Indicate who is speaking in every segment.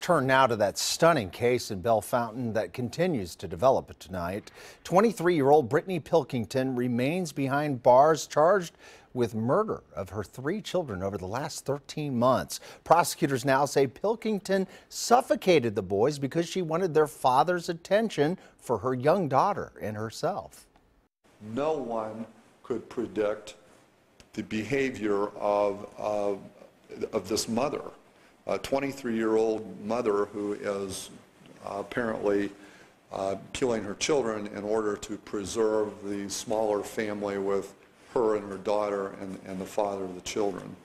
Speaker 1: turn now to that stunning case in Bellefontaine that continues to develop tonight. 23-year-old Brittany Pilkington remains behind bars, charged with murder of her 3 children over the last 13 months. Prosecutors now say Pilkington suffocated the boys because she wanted their father's attention for her young daughter and herself.
Speaker 2: No one could predict the behavior of this mother, a 23-year-old mother who is apparently killing her children in order to preserve the smaller family with her and her daughter and the father of the children.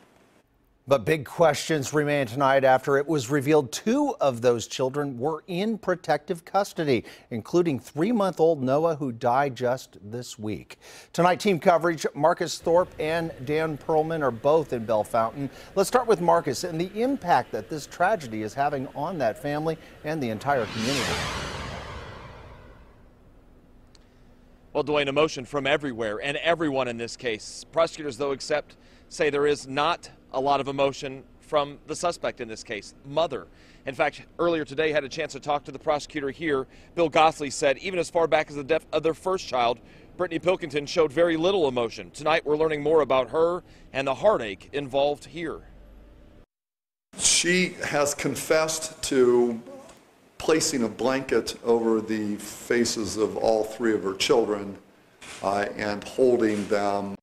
Speaker 1: But big questions remain tonight after it was revealed 2 of those children were in protective custody, including 3-month-old Noah, who died just this week. Tonight, team coverage, Marcus Thorpe and Dan Perlman are both in Bellefontaine. Let's start with Marcus and the impact that this tragedy is having on that family and the entire community.
Speaker 3: Well, Dwayne, emotion from everywhere and everyone in this case. Prosecutors, though, say there is not a lot of emotion from the suspect in this case, mother. In fact, earlier today, had a chance to talk to the prosecutor here. Bill Gossley said even as far back as the death of their first child, Brittany Pilkington showed very little emotion. Tonight, we're learning more about her and the heartache involved here.
Speaker 2: She has confessed to placing a blanket over the faces of all 3 of her children and holding them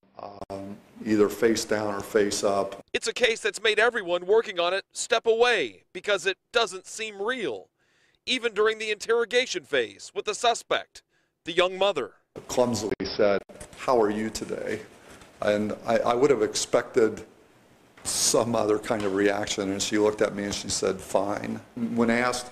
Speaker 2: either face down or face up.
Speaker 3: It's a case that's made everyone working on it step away because it doesn't seem real, even during the interrogation phase with the suspect, the young mother.
Speaker 2: Clumsily said, "How are you today?" And I would have expected some other kind of reaction, and she looked at me and she said, "Fine." When asked,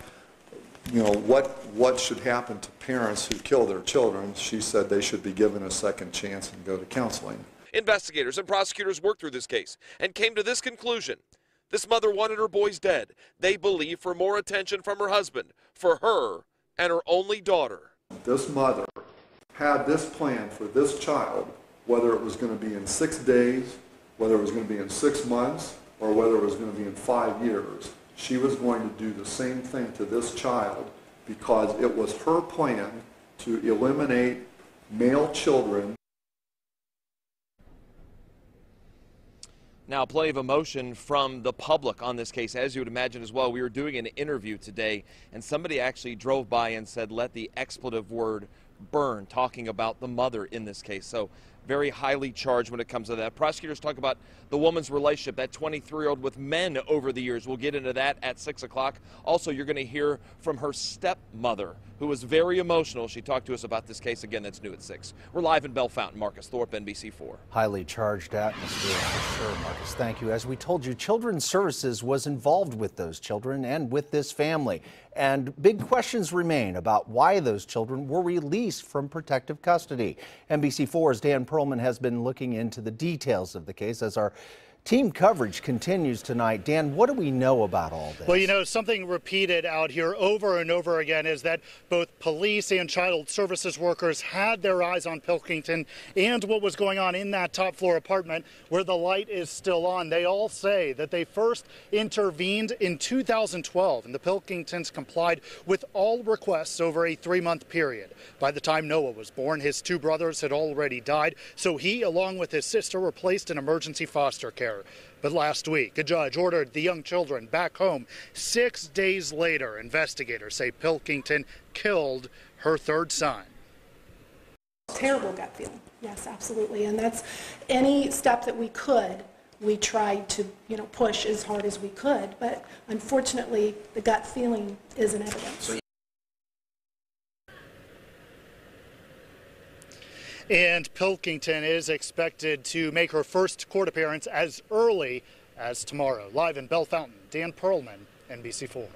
Speaker 2: you know, what should happen to parents who kill their children, she said they should be given a second chance and go to counseling.
Speaker 3: Investigators and prosecutors worked through this case and came to this conclusion. This mother wanted her boys dead. They believe for more attention from her husband, for her and her only daughter.
Speaker 2: This mother had this plan for this child, whether it was going to be in 6 days, whether it was going to be in 6 months, or whether it was going to be in 5 years. She was going to do the same thing to this child because it was her plan to eliminate male children.
Speaker 3: Now, plenty of emotion from the public on this case, as you would imagine as well. We were doing an interview today, and somebody actually drove by and said, "Let the expletive word burn," talking about the mother in this case. So very highly charged when it comes to that. Prosecutors talk about the woman's relationship, that 23-year-old with men over the years. We'll get into that at 6 o'clock. Also, you're going to hear from her stepmother, who was very emotional. She talked to us about this case. Again, that's new at 6. We're live in Bellefontaine. Marcus Thorpe, NBC4.
Speaker 1: Highly charged atmosphere for sure, Marcus. Thank you. As we told you, Children's Services was involved with those children and with this family. And big questions remain about why those children were released from protective custody. NBC4's Dan Perlman has been looking into the details of the case as our team coverage continues tonight. Dan, what do we know about all this?
Speaker 4: Well, you know, something repeated out here over and over again is that both police and child services workers had their eyes on Pilkington and what was going on in that top floor apartment where the light is still on. They all say that they first intervened in 2012, and the Pilkingtons complied with all requests over a 3-month period. By the time Noah was born, his 2 brothers had already died, so he, along with his sister, were placed in emergency foster care. But last week, a judge ordered the young children back home. 6 days later, investigators say Pilkington killed her 3rd son.
Speaker 5: Terrible gut feeling. Yes, absolutely. And that's any step that we could, we tried to, push as hard as we could. But unfortunately, the gut feeling isn't evidence.
Speaker 4: And Pilkington is expected to make her first court appearance as early as tomorrow. Live in Bellefontaine, Dan Perlman, NBC4.